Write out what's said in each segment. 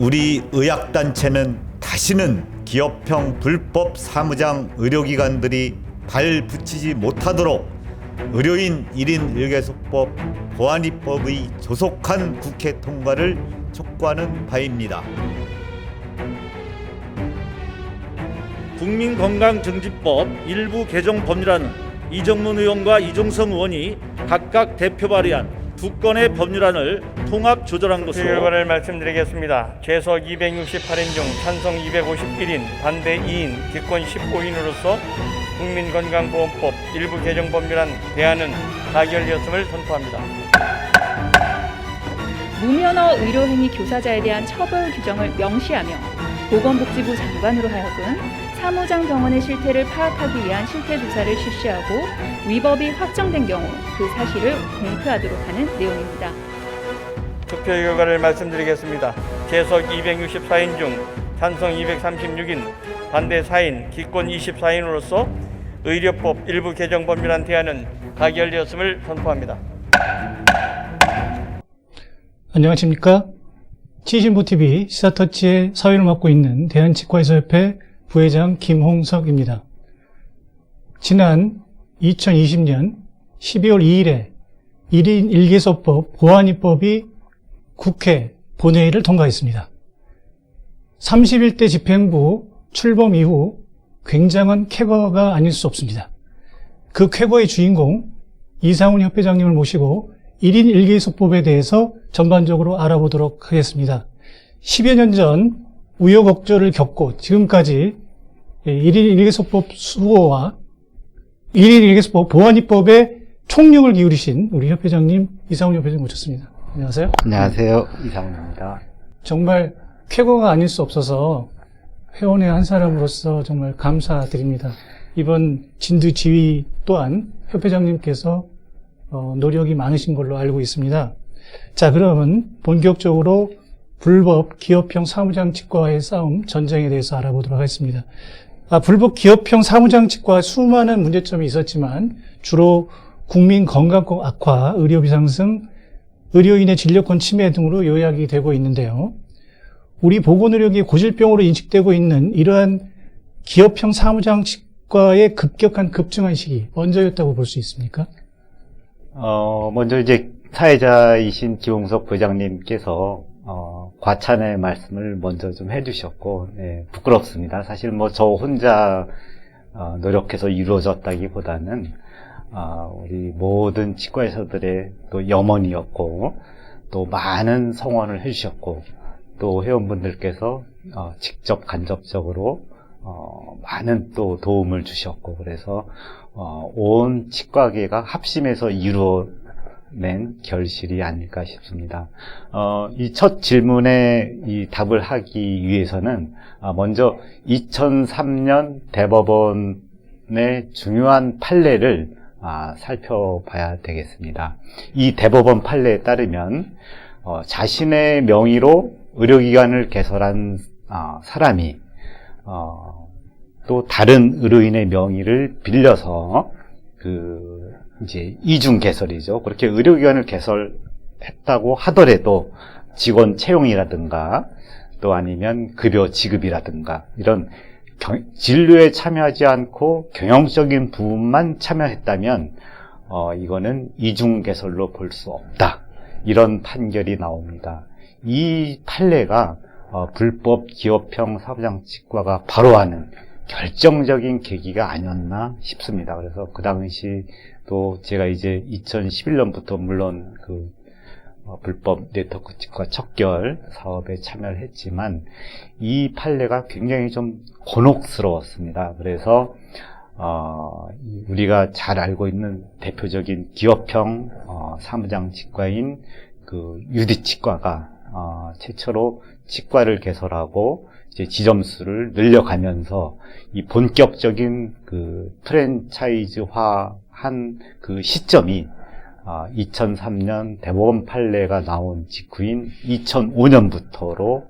우리 의학단체는 다시는 기업형 불법 사무장 의료기관들이 발 붙이지 못하도록 의료인 1인 1개소법 보안입법의 조속한 국회 통과를 촉구하는 바입니다. 국민건강증진법 일부 개정 법률안은 이정문 의원과 이종성 의원이 각각 대표 발의한 두 건의 법률안을 통합 조절한 것으로 결과를 말씀드리겠습니다. 죄석 268인 중 찬성 251인, 반대 2인, 기권 15인으로서 국민건강보험법 일부 개정 법률안 대안은 가결되었음을 선포합니다. 무면허 의료행위 교사자에 대한 처벌 규정을 명시하며 보건복지부 장관으로 하여금 사무장 병원의 실태를 파악하기 위한 실태조사를 실시하고 위법이 확정된 경우 그 사실을 공표하도록 하는 내용입니다. 투표 결과를 말씀드리겠습니다. 죄석 264인 중 찬성 236인, 반대 4인, 기권 24인으로서 의료법 일부 개정 법률안 대안은 가결되었음을 선포합니다. 안녕하십니까? 치신부TV 시사터치의 사회를 맡고 있는 대한치과의사협회 부회장 김홍석입니다. 지난 2020년 12월 2일에 1인 1개소법 보안입법이 국회 본회의를 통과했습니다. 31대 집행부 출범 이후 굉장한 쾌거가 아닐 수 없습니다. 그 쾌거의 주인공 이상훈 협회장님을 모시고 1인 1개소법에 대해서 전반적으로 알아보도록 하겠습니다. 10여 년 전 우여곡절을 겪고 지금까지 1인 1개소법 수호와 1인 1개소법 보안입법에 총력을 기울이신 우리 협회장님 이상훈 협회장님 모셨습니다. 안녕하세요. 안녕하세요. 이상훈입니다. 정말 쾌거가 아닐 수 없어서 회원의 한 사람으로서 정말 감사드립니다. 이번 진두지휘 또한 협회장님께서 노력이 많으신 걸로 알고 있습니다. 자, 그러면 본격적으로 불법 기업형 사무장 치과와의 싸움, 전쟁에 대해서 알아보도록 하겠습니다. 불법 기업형 사무장 치과 수많은 문제점이 있었지만 주로 국민 건강권 악화, 의료비 상승, 의료인의 진료권 침해 등으로 요약이 되고 있는데요. 우리 보건의료계 고질병으로 인식되고 있는 이러한 기업형 사무장 치과의 급격한 급증한 시기 언제였다고 볼 수 있습니까? 먼저 이제 사회자이신 김홍석 부회장님께서 과찬의 말씀을 먼저 좀 해주셨고, 네, 부끄럽습니다. 사실 저 혼자 노력해서 이루어졌다기보다는 우리 모든 치과의사들의 또 염원이었고, 또 많은 성원을 해주셨고, 또 회원분들께서 직접 간접적으로 많은 또 도움을 주셨고, 그래서 온 치과계가 합심해서 이루어낸 결실이 아닐까 싶습니다. 이 첫 질문에 이 답을 하기 위해서는 먼저 2003년 대법원의 중요한 판례를 살펴봐야 되겠습니다. 이 대법원 판례에 따르면 자신의 명의로 의료기관을 개설한 사람이 또 다른 의료인의 명의를 빌려서 이제 이중 개설이죠. 그렇게 의료기관을 개설했다고 하더라도 직원 채용이라든가 또 아니면 급여 지급이라든가 이런 진료에 참여하지 않고 경영적인 부분만 참여했다면 이거는 이중 개설로 볼 수 없다. 이런 판결이 나옵니다. 이 판례가 불법 기업형 사무장 치과가 바로 하는 결정적인 계기가 아니었나 싶습니다. 그래서 그 당시 또 제가 이제 2011년부터 물론 불법 네트워크 치과 척결 사업에 참여를 했지만 이 판례가 굉장히 좀 곤혹스러웠습니다. 그래서 우리가 잘 알고 있는 대표적인 기업형 사무장 치과인 유디치과가 최초로 치과를 개설하고 이제 지점수를 늘려가면서 이 본격적인 프랜차이즈화한 그 시점이 2003년 대법원 판례가 나온 직후인 2005년부터로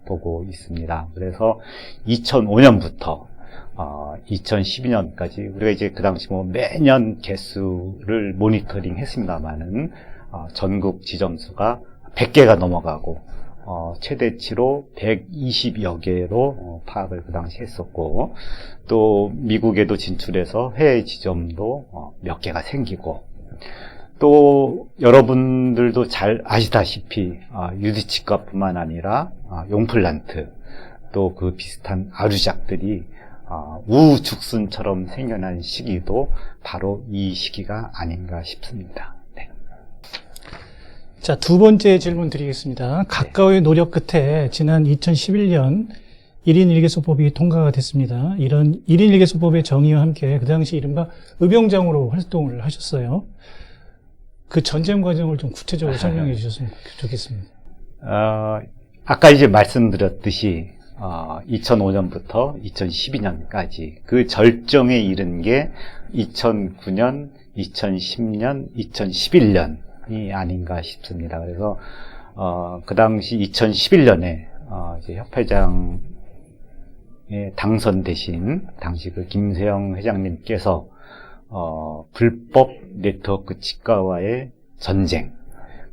보고 있습니다. 그래서 2005년부터 2012년까지 우리가 이제 그 당시 매년 개수를 모니터링 했습니다만은 전국 지점수가 100개가 넘어가고 최대치로 120여 개로 파악을 그 당시 했었고, 또 미국에도 진출해서 해외 지점도 몇 개가 생기고, 또 여러분들도 잘 아시다시피 유디치과뿐만 아니라 용플란트, 또 그 비슷한 아류작들이 우죽순처럼 생겨난 시기도 바로 이 시기가 아닌가 싶습니다. 네. 자, 두 번째 질문 드리겠습니다. 각각의 노력 끝에 지난 2011년 1인 1개소법이 통과가 됐습니다. 이런 1인 1개소법의 정의와 함께 그 당시 이른바 의병장으로 활동을 하셨어요. 그 전쟁 과정을 좀 구체적으로 설명해 주셨으면 좋겠습니다. 아까 이제 말씀드렸듯이 2005년부터 2012년까지 그 절정에 이른 게 2009년, 2010년, 2011년이 아닌가 싶습니다. 그래서 그 당시 2011년에 이제 협회장에 당선되신 당시 그 김세영 회장님께서 불법 네트워크 치과와의 전쟁,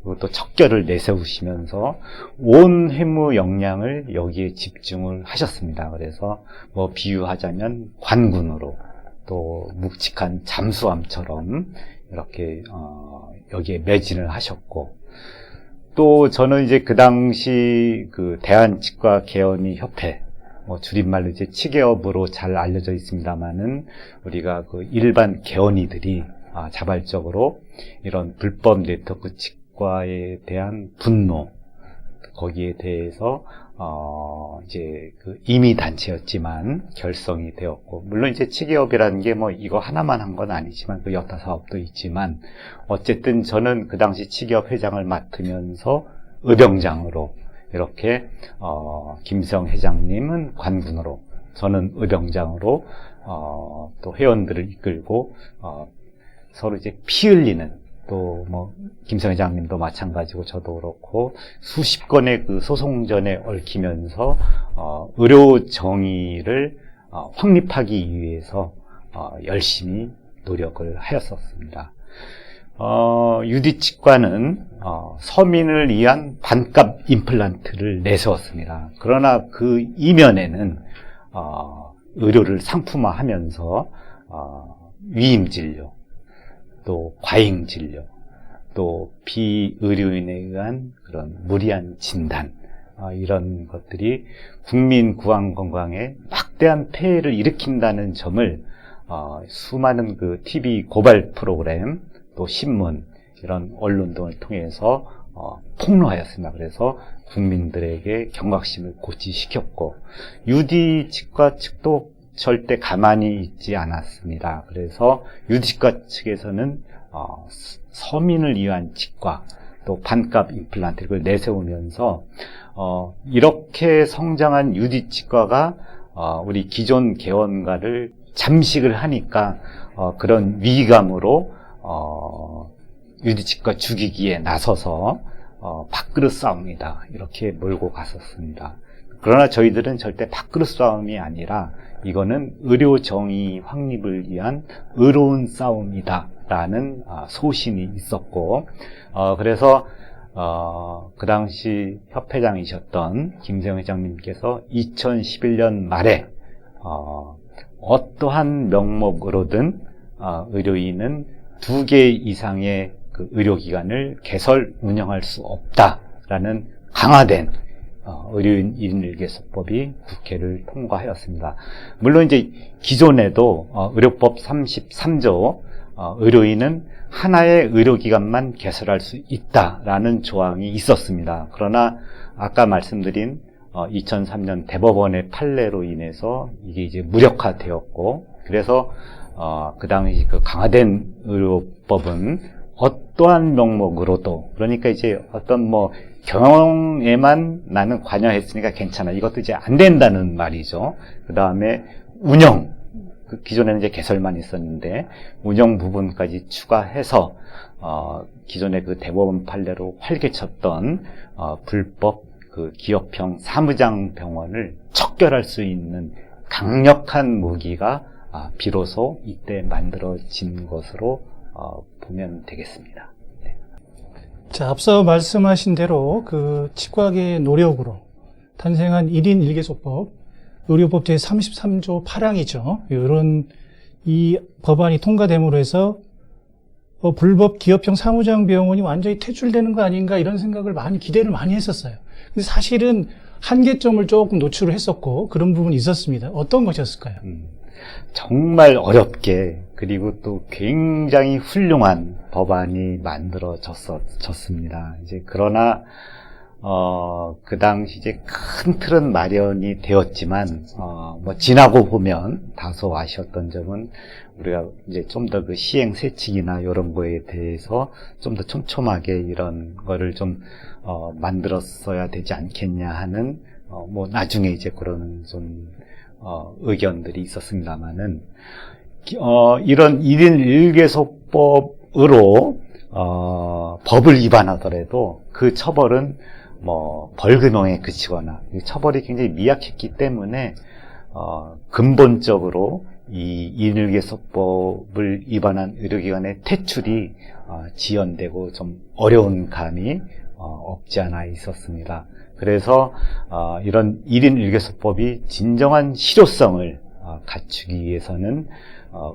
그리고 또 척결을 내세우시면서 온 해무 역량을 여기에 집중을 하셨습니다. 그래서 뭐 비유하자면 관군으로, 또 묵직한 잠수함처럼 이렇게 여기에 매진을 하셨고, 또 저는 이제 그 당시 그 대한치과 개원의 협회, 줄임말로 이제 치개업으로 잘 알려져 있습니다만은, 우리가 그 일반 개원이들이 자발적으로 이런 불법 네트워크 치과에 대한 분노, 거기에 대해서 이제 그 임의 단체였지만 결성이 되었고, 물론 이제 치개업이라는 게 뭐 이거 하나만 한 건 아니지만 그 여타 사업도 있지만, 어쨌든 저는 그 당시 치개업 회장을 맡으면서 의병장으로 이렇게 김세영 회장님은 관군으로, 저는 의병장으로 또 회원들을 이끌고 서로 이제 피 흘리는, 또 뭐 김세영 회장님도 마찬가지고 저도 그렇고 수십 건의 그 소송전에 얽히면서 의료 정의를 확립하기 위해서 열심히 노력을 하였었습니다. 유디치과는 서민을 위한 반값 임플란트를 내세웠습니다. 그러나 그 이면에는 의료를 상품화하면서 위임진료, 또 과잉진료, 또 비의료인에 의한 그런 무리한 진단, 이런 것들이 국민 구강 건강에 막대한 폐해를 일으킨다는 점을 수많은 그 TV 고발 프로그램, 또 신문, 이런 언론 등을 통해서 폭로하였습니다. 그래서 국민들에게 경각심을 고취시켰고, 유디치과 측도 절대 가만히 있지 않았습니다. 그래서 유디치과 측에서는 서민을 위한 치과, 또 반값 임플란트를 내세우면서 이렇게 성장한 유디치과가 우리 기존 개원가를 잠식을 하니까 그런 위기감으로 유디치과 죽이기에 나서서 밥그릇 싸움이다, 이렇게 몰고 갔었습니다. 그러나 저희들은 절대 밥그릇 싸움이 아니라 이거는 의료 정의 확립을 위한 의로운 싸움이다 라는 소신이 있었고, 그래서 그 당시 협회장이셨던 김세영 회장님께서 2011년 말에 어떠한 명목으로든 의료인은 2개 이상의 그 의료기관을 개설 운영할 수 없다라는 강화된 의료인 1인 1개소법이 국회를 통과하였습니다. 물론 이제 기존에도 의료법 33조 의료인은 하나의 의료기관만 개설할 수 있다라는 조항이 있었습니다. 그러나 아까 말씀드린 2003년 대법원의 판례로 인해서 이게 이제 무력화되었고, 그래서 그 당시 그 강화된 의료법은 어떠한 명목으로도, 그러니까 이제 어떤 뭐 경영에만 나는 관여했으니까 괜찮아, 이것도 이제 안 된다는 말이죠. 그 다음에 운영, 그 기존에는 이제 개설만 있었는데 운영 부분까지 추가해서 기존의 그 대법원 판례로 활개쳤던 불법 그 기업형 사무장 병원을 척결할 수 있는 강력한 무기가 비로소 이때 만들어진 것으로 보면 되겠습니다. 네. 자, 앞서 말씀하신 대로 그 치과계의 노력으로 탄생한 1인 1개소법, 의료법 제33조 8항이죠. 이런 이 법안이 통과됨으로 해서 불법 기업형 사무장 병원이 완전히 퇴출되는 거 아닌가 이런 생각을 기대를 많이 했었어요. 근데 사실은 한계점을 조금 노출을 했었고 그런 부분이 있었습니다. 어떤 것이었을까요? 정말 어렵게 그리고 또 굉장히 훌륭한 법안이 만들어졌습니다. 이제 그러나 그 당시 이제 큰 틀은 마련이 되었지만 지나고 보면 다소 아쉬웠던 점은 우리가 이제 좀 더 그 시행 세칙이나 이런 거에 대해서 좀 더 촘촘하게 이런 거를 좀 만들었어야 되지 않겠냐 하는 나중에 이제 그런 좀 의견들이 있었습니다만은 이런 1인 1개소법으로 법을 위반하더라도 그 처벌은 벌금형에 그치거나 처벌이 굉장히 미약했기 때문에 근본적으로 이 1인 1개소법을 위반한 의료기관의 퇴출이 지연되고 좀 어려운 감이 없지 않아 있었습니다. 그래서 이런 1인 1개소법이 진정한 실효성을 갖추기 위해서는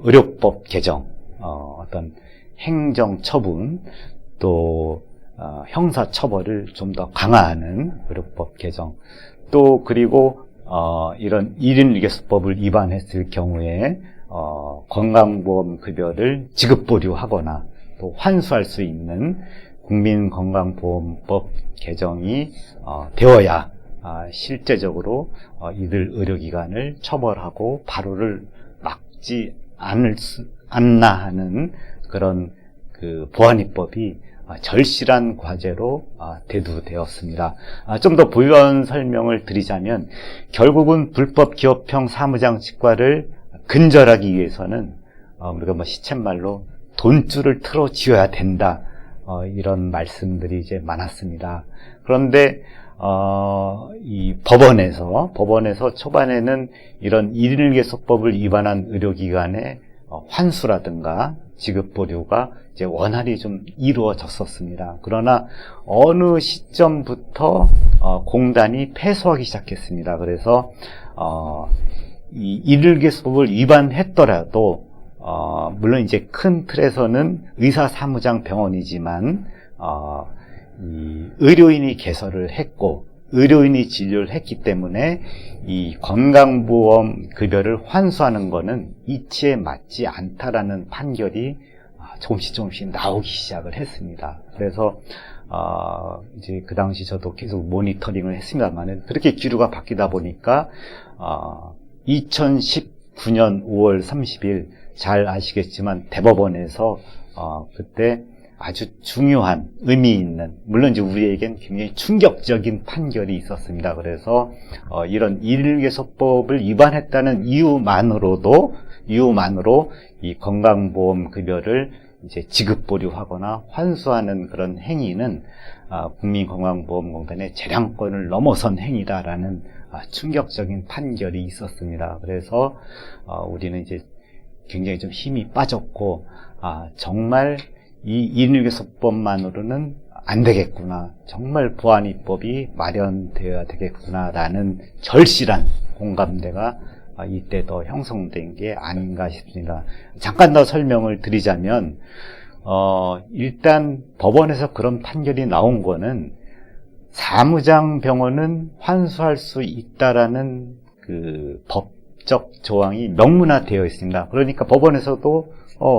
의료법 개정, 어떤 행정 처분, 또 형사 처벌을 좀 더 강화하는 의료법 개정, 또 그리고 이런 1인 1개소법을 위반했을 경우에 건강보험 급여를 지급 보류하거나 또 환수할 수 있는 국민건강보험법 개정이 되어야 실제적으로 이들 의료기관을 처벌하고 바로를 막지 않나 하는 그런 그 보안입법이 절실한 과제로 대두되었습니다. 좀 더 부연 설명을 드리자면 결국은 불법 기업형 사무장 치과를 근절하기 위해서는 우리가 시쳇말로 돈줄을 틀어 쥐어야 된다. 이런 말씀들이 이제 많았습니다. 그런데 이 법원에서 초반에는 이런 1인 1개소법을 위반한 의료기관의 환수라든가 지급 보류가 이제 원활히 좀 이루어졌었습니다. 그러나 어느 시점부터 공단이 패소하기 시작했습니다. 그래서 이 1인 1개소법을 위반했더라도 물론 이제 큰 틀에서는 의사사무장 병원이지만 이 의료인이 개설을 했고 의료인이 진료를 했기 때문에 이 건강보험 급여를 환수하는 것은 이치에 맞지 않다라는 판결이 조금씩 나오기 시작을 했습니다. 그래서 이제 그 당시 저도 계속 모니터링을 했습니다만은 그렇게 기류가 바뀌다 보니까 2019년 5월 30일 잘 아시겠지만 대법원에서 그때 아주 중요한 의미 있는, 물론 이제 우리에겐 굉장히 충격적인 판결이 있었습니다. 그래서 이런 1인 1개소법을 위반했다는 이유만으로 이 건강보험 급여를 이제 지급 보류하거나 환수하는 그런 행위는 국민건강보험공단의 재량권을 넘어선 행위다라는 충격적인 판결이 있었습니다. 그래서 우리는 이제 굉장히 좀 힘이 빠졌고 정말 이 1인 1개소법만으로는 안 되겠구나, 정말 보안입법이 마련되어야 되겠구나라는 절실한 공감대가 이때 더 형성된 게 아닌가 싶습니다. 잠깐 더 설명을 드리자면 일단 법원에서 그런 판결이 나온 거는 사무장 병원은 환수할 수 있다라는 그 법적 조항이 명문화되어 있습니다. 그러니까 법원에서도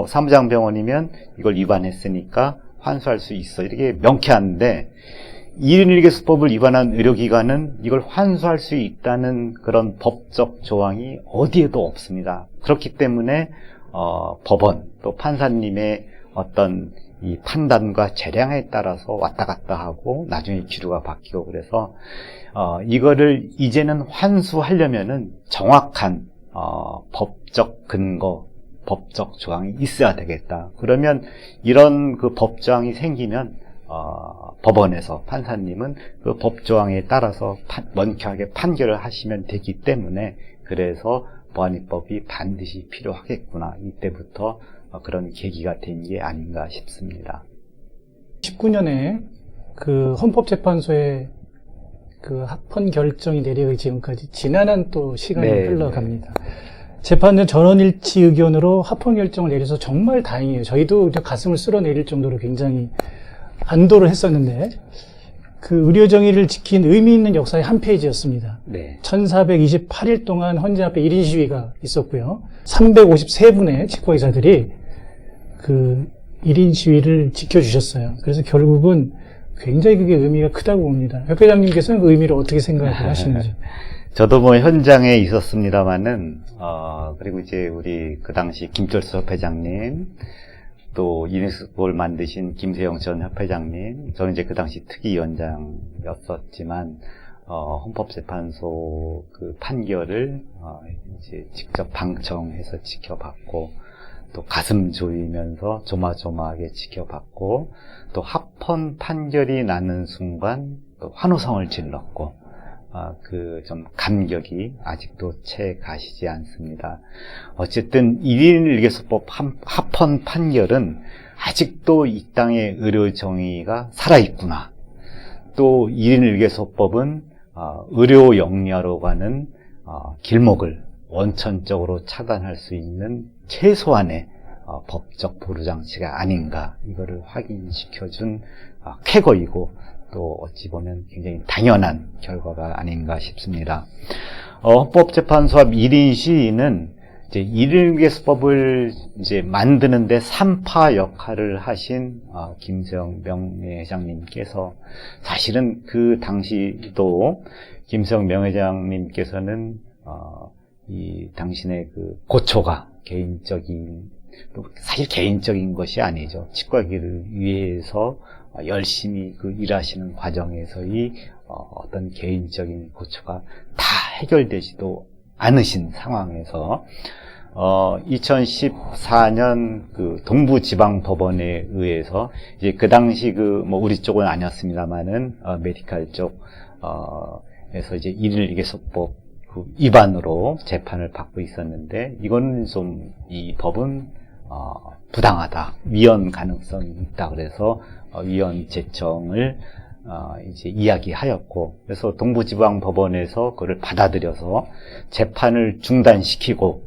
사무장 병원이면 이걸 위반했으니까 환수할 수 있어, 이렇게 명쾌한데 1인 1개소법을 위반한 의료기관은 이걸 환수할 수 있다는 그런 법적 조항이 어디에도 없습니다. 그렇기 때문에 법원 또 판사님의 어떤 이 판단과 재량에 따라서 왔다 갔다 하고 나중에 기류가 바뀌고, 그래서 이거를 이제는 환수하려면은 정확한 법적 근거, 법적 조항이 있어야 되겠다. 그러면 이런 그 법조항이 생기면 법원에서 판사님은 그 법조항에 따라서 명쾌하게 판결을 하시면 되기 때문에, 그래서 보안입법이 반드시 필요하겠구나, 이때부터 그런 계기가 된 게 아닌가 싶습니다. 19년에 그 헌법재판소의 그 합헌 결정이 내려가기 지금까지 지난한 또 시간이 네, 흘러갑니다. 재판은 전원일치 의견으로 합헌 결정을 내려서 정말 다행이에요. 저희도 가슴을 쓸어내릴 정도로 굉장히 안도를 했었는데 그 의료 정의를 지킨 의미 있는 역사의 한 페이지였습니다. 네. 1428일 동안 헌재 앞에 1인 시위가 있었고요. 353분의 치과의사들이 그 1인 시위를 지켜주셨어요. 그래서 결국은 굉장히 그게 의미가 크다고 봅니다. 협회장님께서는 그 의미를 어떻게 생각을 하시는지. 저도 뭐 현장에 있었습니다만은, 그리고 이제 우리 그 당시 김철수 협회장님, 또 유네스코를 만드신 김세영 전 협회장님, 저는 이제 그 당시 특위위원장이었었지만, 헌법재판소 그 판결을, 이제 직접 방청해서 지켜봤고, 또 가슴 조이면서 조마조마하게 지켜봤고, 또 합헌 판결이 나는 순간 또 환호성을 질렀고, 그 좀 감격이 아직도 채 가시지 않습니다. 어쨌든 1인 일개소법 합헌 판결은 아직도 이 땅의 의료 정의가 살아있구나. 또 1인 일개소법은 의료 영리화로 가는 길목을 원천적으로 차단할 수 있는 최소한의 법적 보루장치가 아닌가, 이거를 확인시켜준 쾌거이고 또 어찌 보면 굉장히 당연한 결과가 아닌가 싶습니다. 헌법재판소 앞 1인 시위는 이제 1인 개수법을 이제 만드는데 3파 역할을 하신 김세영 명예회장님께서, 사실은 그 당시도 김세영 명예회장님께서는 이 당신의 그 고초가 사실 개인적인 것이 아니죠. 치과기를 위해서 열심히 그 일하시는 과정에서의 어떤 개인적인 고초가 다 해결되지도 않으신 상황에서 2014년 그 동부지방법원에 의해서 이제 그 당시 뭐 우리 쪽은 아니었습니다만은 메디칼 쪽에서 이제 1인 일개소법 그 위반으로 재판을 받고 있었는데, 이거는 좀 이 법은 부당하다, 위헌 가능성이 있다, 그래서 위헌 제청을 이제 이야기하였고, 그래서 동부지방법원에서 그걸 받아들여서 재판을 중단시키고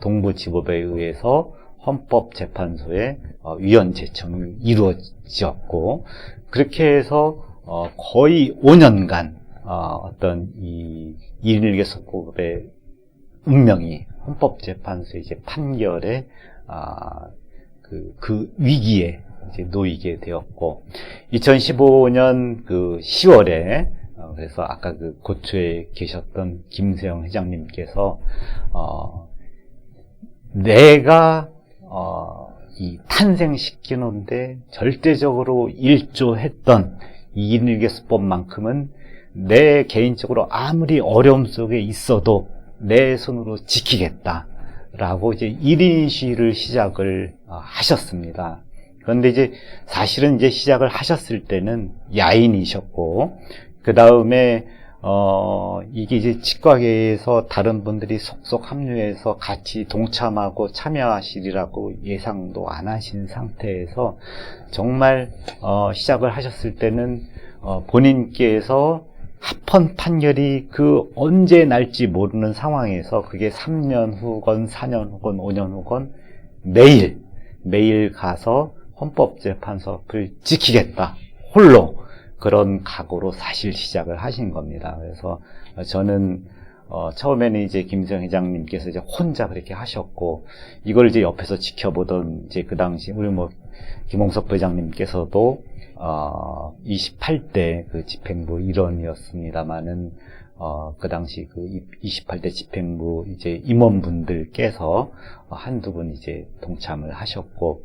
동부지법에 의해서 헌법재판소에 위헌 제청이 이루어졌고, 그렇게 해서 거의 5년간 어떤 이 1인 일개소법의 운명이 헌법재판소의 이제 판결에 그 위기에 이제 놓이게 되었고, 2015년 그 10월에 그래서 아까 그 고초에 계셨던 김세영 회장님께서 내가 이 탄생시키는데 절대적으로 일조했던 2인 일개수법만큼은 내 개인적으로 아무리 어려움 속에 있어도 내 손으로 지키겠다라고 이제 1인 시위를 시작을 하셨습니다. 그런데 이제 사실은 이제 시작을 하셨을 때는 야인이셨고, 그 다음에 이게 이제 치과계에서 다른 분들이 속속 합류해서 같이 동참하고 참여하시리라고 예상도 안 하신 상태에서 정말 시작을 하셨을 때는 본인께서 합헌 판결이 그 언제 날지 모르는 상황에서 그게 3년 후건 4년 후건 5년 후건 매일 가서 헌법재판소 앞을 지키겠다, 홀로 그런 각오로 사실 시작을 하신 겁니다. 그래서 저는 처음에는 이제 김세영 회장님께서 이제 혼자 그렇게 하셨고, 이걸 이제 옆에서 지켜보던 이제 그 당시 우리 뭐 김홍석 회장님께서도 28대 그 집행부 일원이었습니다만은 그 당시 그 28대 집행부 이제 임원분들께서 한두 분 이제 동참을 하셨고,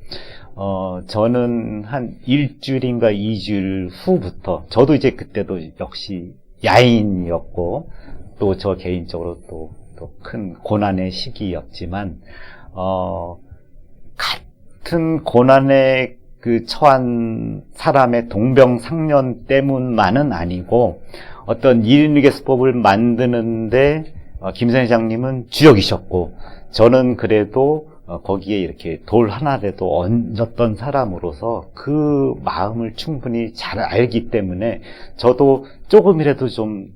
저는 한 일주일인가 2주일 후부터, 저도 이제 그때도 역시 야인이었고, 또 저 개인적으로 또 큰 고난의 시기였지만, 같은 고난에 그 처한 사람의 동병상련 때문만은 아니고, 어떤 1인 일개수법을 만드는데 김선 회장님은 주역이셨고, 저는 그래도 거기에 이렇게 돌 하나라도 얹었던 사람으로서 그 마음을 충분히 잘 알기 때문에 저도 조금이라도 좀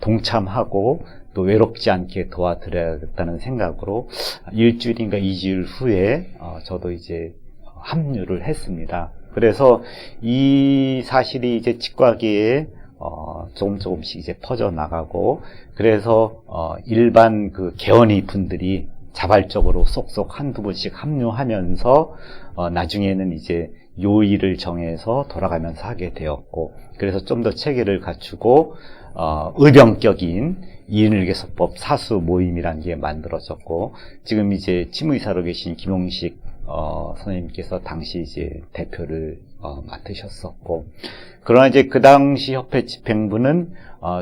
동참하고 또 외롭지 않게 도와드려야겠다는 생각으로 일주일인가 2주일 후에 저도 이제 합류를 했습니다. 그래서 이 사실이 이제 치과계에 조금씩 이제 퍼져 나가고, 그래서 일반 그 개원의 분들이 자발적으로 쏙쏙 한두 번씩 합류하면서 나중에는 이제 요일을 정해서 돌아가면서 하게 되었고, 그래서 좀 더 체계를 갖추고 의병격인 이인을개소법 사수 모임이라는 게 만들어졌고, 지금 이제 치무의사로 계신 김용식 선생님께서 당시 이제 대표를 맡으셨었고, 그러나 이제 그 당시 협회 집행부는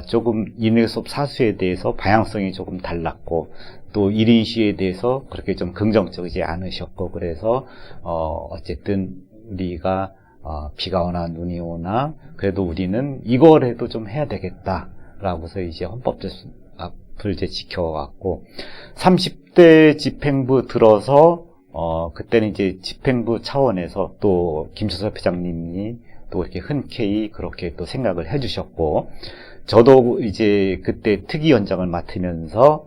조금 이인을개소법 사수에 대해서 방향성이 조금 달랐고, 또 1인 시에 대해서 그렇게 좀 긍정적이지 않으셨고, 그래서 어쨌든 우리가 비가 오나 눈이 오나 그래도 우리는 이거라도 좀 해야 되겠다라고서 이제 헌법을 이제 지켜왔고, 30대 집행부 들어서 그때는 이제 집행부 차원에서 또 김초섭 회장님이 또 이렇게 흔쾌히 그렇게 또 생각을 해주셨고, 저도 이제 그때 특위원장을 맡으면서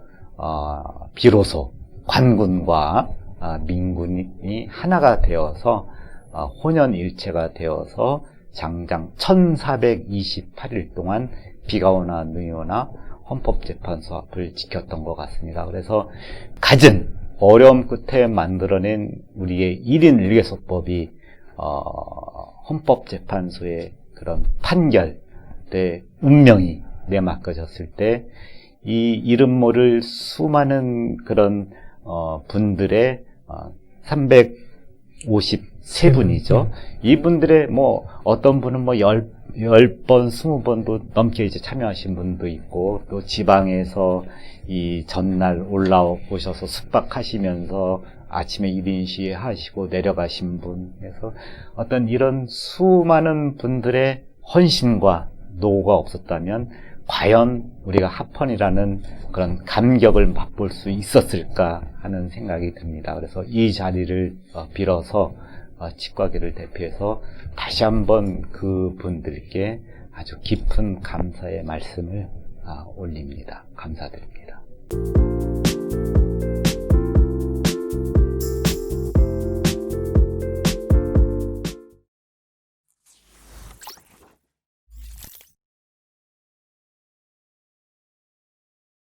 비로소 관군과 민군이 하나가 되어서 혼연일체가 되어서 장장 1428일 동안 비가 오나 눈이 오나 헌법재판소 앞을 지켰던 것 같습니다. 그래서 갖은 어려움 끝에 만들어낸 우리의 1인 1개소법이 헌법재판소의 그런 판결의 운명이 내맡겨졌을 때, 이 이름 모를 수많은 그런 분들의 353분이죠. 이분들의 뭐 어떤 분은 뭐 10번, 20번도 넘게 이제 참여하신 분도 있고, 또 지방에서 이 전날 올라오셔서 숙박하시면서 아침에 1인 시위 하시고 내려가신 분, 그래서 어떤 이런 수많은 분들의 헌신과 노고가 없었다면 과연 우리가 합헌이라는 그런 감격을 맛볼 수 있었을까 하는 생각이 듭니다. 그래서 이 자리를 빌어서 치과계를 대표해서 다시 한번 그 분들께 아주 깊은 감사의 말씀을 올립니다. 감사드립니다.